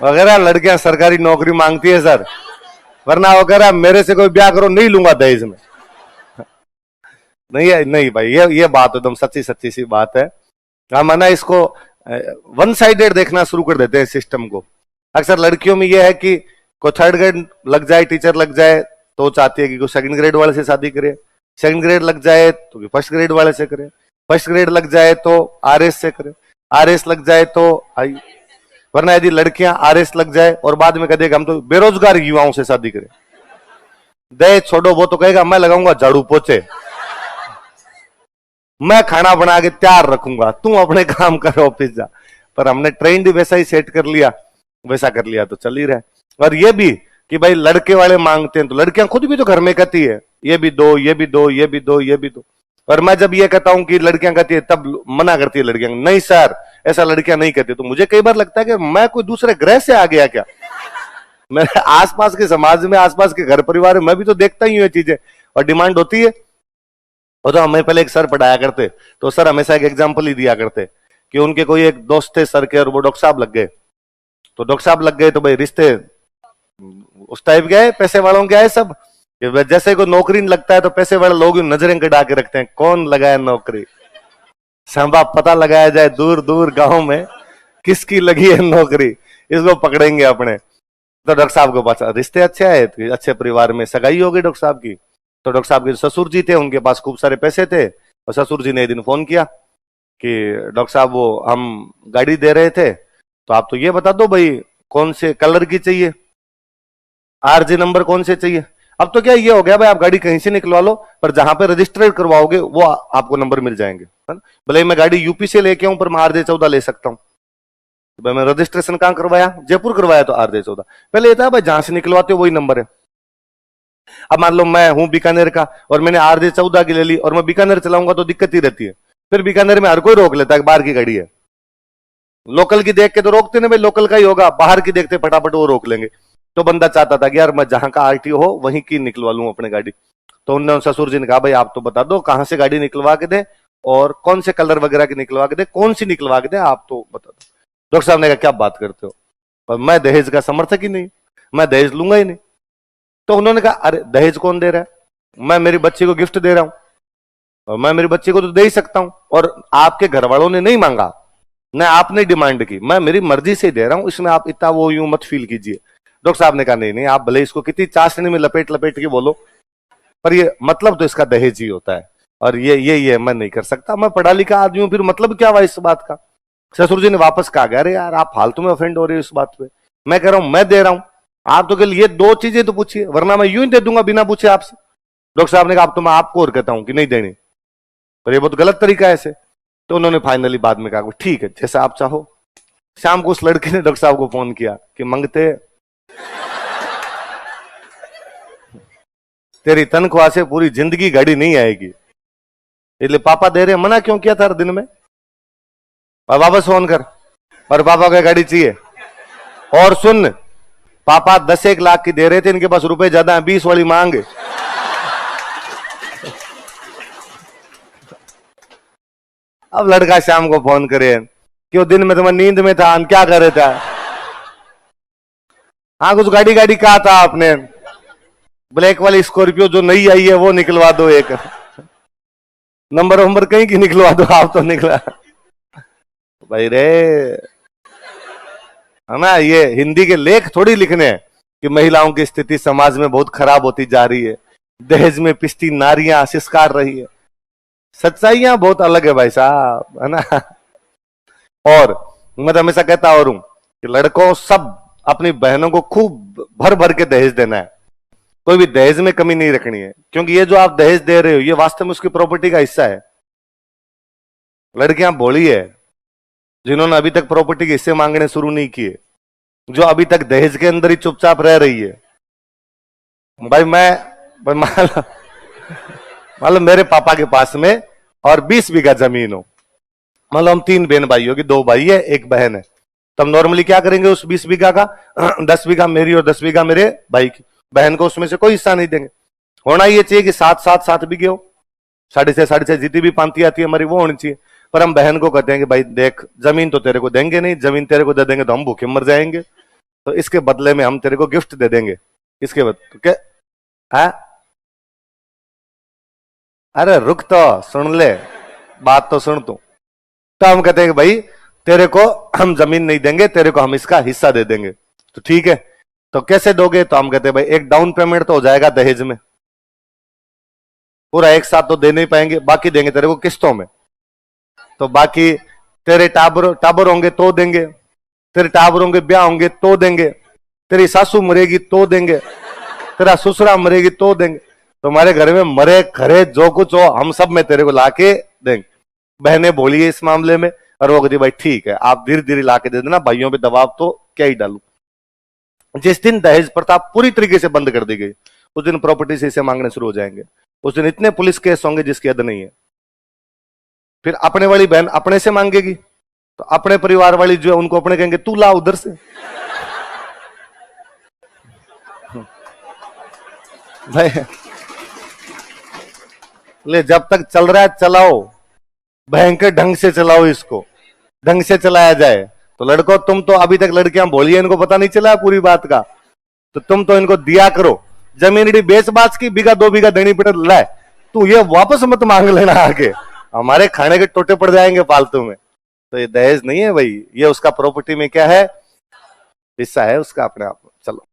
वगैरह लड़कियां सरकारी नौकरी मांगती है सर, वरना वगैरह मेरे से कोई ब्याह करो नहीं लूंगा दहेज में। नहीं है, नहीं भाई, ये बात एकदम सच्ची सच्ची सी बात है। हम है ना इसको वन साइडेड देखना शुरू कर देते हैं सिस्टम को। अक्सर लड़कियों में यह है कि कोई थर्ड ग्रेड लग जाए, टीचर लग जाए, तो चाहती है कि कोई सेकंड ग्रेड वाले से शादी करे, सेकंड ग्रेड लग जाए तो फर्स्ट ग्रेड वाले से करे, फर्स्ट ग्रेड लग जाए तो आरएस से करे, आरएस लग जाए तो आई, वरना यदि लड़कियां आरएस लग जाए और बाद में कह देगा हम तो बेरोजगार युवाओं से शादी करें। दहेज छोड़ो, वो तो कहेगा मैं लगाऊंगा झाड़ू पोछे, मैं खाना बना के तैयार रखूंगा, तू अपने काम कर ऑफिस जा। पर हमने ट्रेंड वैसा ही सेट कर लिया, वैसा कर लिया तो चल ही रहा है। और ये भी कि भाई लड़के वाले मांगते हैं तो लड़कियां खुद भी तो घर में कहती है ये भी दो, ये भी दो, ये भी दो, ये भी दो। और मैं जब ये कहता हूं कि लड़कियां कहती है तब मना करती है लड़कियां, नहीं सर ऐसा लड़कियां नहीं कहती। तो मुझे कई बार लगता है कि मैं कोई दूसरे ग्रह से आ गया क्या? मेरे आसपास के समाज में, आसपास के घर परिवार में मैं भी तो देखता ही हूँ ये चीजें, और डिमांड होती है। और तो हमें पहले एक सर पढ़ाया करते, तो सर हमेशा एक एग्जाम्पल ही दिया करते कि उनके कोई एक दोस्त थे सर के, और वो डॉक्टर साहब लग गए। तो डॉक्टर साहब लग गए तो भाई रिश्ते उस टाइप के है, पैसे वालों के है सब। जैसे कोई नौकरी नहीं लगता है तो पैसे वाले लोग नजरें कटा के रखते हैं, कौन लगाया नौकरी, संभव पता लगाया जाए दूर दूर गांव में किसकी लगी है नौकरी, इसको पकड़ेंगे अपने। तो डॉक्टर साहब को पास रिश्ते अच्छे आए, अच्छे परिवार में सगाई हो गई डॉक्टर साहब की। तो डॉक्टर साहब के ससुर जी थे, उनके पास खूब सारे पैसे थे, और ससुर जी ने एक दिन फोन किया कि डॉक्टर साहब वो हम गाड़ी दे रहे थे, तो आप तो ये बता दो भाई कौन से कलर की चाहिए, आरजे नंबर कौन से चाहिए। अब तो क्या ये हो गया भाई आप गाड़ी कहीं से निकलवा लो, पर जहां पे रजिस्टर्ड करवाओगे वो आपको नंबर मिल जाएंगे। भले मैं गाड़ी यूपी से लेके आऊं पर मैं आरजे 14 ले सकता हूं। तो मैं रजिस्ट्रेशन कहां करवाया, जयपुर करवाया, तो आरजे 14। पहले ये था भाई जहां से निकलवाते हो वही नंबर है। अब मान लो मैं हूं बीकानेर का और मैंने आरजे 14 की ले ली, और मैं बीकानेर चलाऊंगा तो दिक्कत ही रहती है। फिर बीकानेर में हर कोई रोक लेता है, बाहर की गाड़ी है, लोकल की देख के तो रोकते नहीं भाई, लोकल का ही होगा, बाहर की देखते फटाफट वो रोक लेंगे। तो बंदा चाहता था कि यार मैं जहां का आरटीओ हो वहीं की निकलवा लूं अपनी गाड़ी। तो उन्होंने ससुर जी ने कहा भाई आप तो बता दो कहां से गाड़ी निकलवा के दे और कौन से कलर वगैरह की निकलवा के दे, कौन सी निकलवा के दे आप तो बता दो। डॉक्टर साहब ने कहा क्या बात करते हो, पर मैं दहेज का समर्थक ही नहीं, मैं दहेज लूंगा ही नहीं। तो उन्होंने कहा अरे दहेज कौन दे रहा है, मैं मेरी बच्ची को गिफ्ट दे रहा हूं, और मैं मेरी बच्ची को तो दे ही सकता हूं, और आपके घर वालों ने नहीं मांगा, न आपने डिमांड की, मैं मेरी मर्जी से दे रहा हूं, इसमें आप इतना वो यूं मत फील कीजिए। डॉक्टर साहब ने कहा नहीं नहीं, आप भले इसको कितनी चाशनी में लपेट लपेट के बोलो, पर ये मतलब तो इसका दहेज ही होता है, और ये मैं नहीं कर सकता, मैं पढ़ा लिखा आदमी हूं, फिर मतलब क्या हुआ इस बात का। ससुर जी ने वापस कहा अरे यार आप फालतू में ऑफेंड हो रहे हो इस बात पे, मैं कह रहा हूं मैं दे रहा हूं, आप तो केवल ये दो चीजें तो पूछिए, वरना मैं यूं ही दे दूंगा बिना पूछे आपसे। डॉक्टर साहब ने कहा अब तो मैं आपको और कहता हूं कि नहीं देनी, पर ये बहुत गलत तरीका है ऐसे। तो उन्होंने फाइनली बाद में कहा ठीक है जैसा आप चाहो। शाम को उस लड़के ने डॉक्टर साहब को फोन किया कि मंगते तेरी तनख्वाह से पूरी जिंदगी गाड़ी नहीं आएगी, इसलिए पापा दे रहे, मना क्यों किया था दिन में, और वापस फोन कर और पापा को गाड़ी चाहिए। और सुन पापा 10-1 लाख की दे रहे थे, इनके पास रुपए ज्यादा है, 20 वाली मांग। अब लड़का शाम को फोन करे कि वो दिन में तो मैं नींद में था, हम क्या कर रहे थे, हाँ कुछ गाड़ी गाड़ी कहा था आपने, ब्लैक वाली स्कॉर्पियो जो नई आई है वो निकलवा दो, एक नंबर वंबर कहीं की निकलवा दो, आप तो निकला भाई रे, है ना। ये हिंदी के लेख थोड़ी लिखने हैं कि महिलाओं की स्थिति समाज में बहुत खराब होती जा रही है, दहेज में पिसती नारियां सिसकार रही है, सच्चाइयां बहुत अलग है भाई साहब, है ना। और मैं तो हमेशा कहता और हूं कि लड़कों सब अपनी बहनों को खूब भर भर के दहेज देना है, कोई भी दहेज में कमी नहीं रखनी है, क्योंकि ये जो आप दहेज दे रहे हो ये वास्तव में उसकी प्रॉपर्टी का हिस्सा है। लड़कियां भोली है जिन्होंने अभी तक प्रॉपर्टी के हिस्से मांगने शुरू नहीं किए, जो अभी तक दहेज के अंदर ही चुपचाप रह रही है। भाई मैं मान लो मेरे पापा के पास में और 20 बीघा जमीन हो, मान लो हम 3 बहन भाई होगी, 2 भाई है 1 बहन है, तब नॉर्मली क्या करेंगे उस 20 बीघा का 10 बीघा मेरी और 10 बीघा मेरे भाई की, बहन को उसमें से कोई हिस्सा नहीं देंगे। होना ये चाहिए कि 7-7 बीघे हो, 6.5 जितनी भी पांती आती है हमारी वो होनी चाहिए। पर हम बहन को कहते हैं कि भाई देख जमीन तो तेरे को देंगे नहीं, जमीन तेरे को दे देंगे तो हम भूखे मर जाएंगे, तो इसके बदले में हम तेरे को गिफ्ट दे देंगे। इसके बदले तो क्या है? अरे रुक तो सुन ले, बात तो सुन तू। तो हम कहते हैं कि भाई तेरे को हम जमीन नहीं देंगे, तेरे को हम इसका हिस्सा दे देंगे। तो ठीक है, तो कैसे दोगे? तो हम कहते हैं भाई एक डाउन पेमेंट तो हो जाएगा दहेज में, पूरा एक साथ तो दे नहीं पाएंगे, बाकी देंगे तेरे को किस्तों में। तो बाकी तेरे टाबर होंगे तो देंगे, तेरे टाबर होंगे ब्याह होंगे तो देंगे, तेरी सासू मरेगी तो देंगे, तेरा ससुरा मरेगी तो देंगे। तुम्हारे घर में मरे खरे जो कुछ हो हम सब में तेरे को लाके देंगे। बहने बोली है इस मामले में, और वो कहती भाई ठीक है आप धीरे धीरे लाके दे देना, भाइयों पे दबाव तो क्या ही डालू। जिस दिन दहेज प्रथा पूरी तरीके से बंद कर दी गई, उस दिन प्रॉपर्टी से इसे मांगने शुरू हो जाएंगे। उस दिन इतने पुलिस केस होंगे जिसकी हद नहीं है। फिर अपने वाली बहन अपने से मांगेगी, तो अपने परिवार वाली जो है उनको अपने कहेंगे तू ला उधर से। भाई ले, जब तक चल रहा है चलाओ, भयंकर ढंग से चलाओ, इसको ढंग से चलाया जाए। तो लड़कों तुम तो अभी तक लड़कियां बोली है, इनको पता नहीं चला पूरी बात का, तो तुम तो इनको दिया करो। जमीन बेच बाच की बीघा 2 बीघा देनी पड़े लाए, तू ये वापस मत मांग लेना, आगे हमारे खाने के टोटे पड़ जाएंगे फालतू में। तो ये दहेज नहीं है भाई, ये उसका प्रॉपर्टी में क्या है, हिस्सा है उसका अपने आप में। चलो।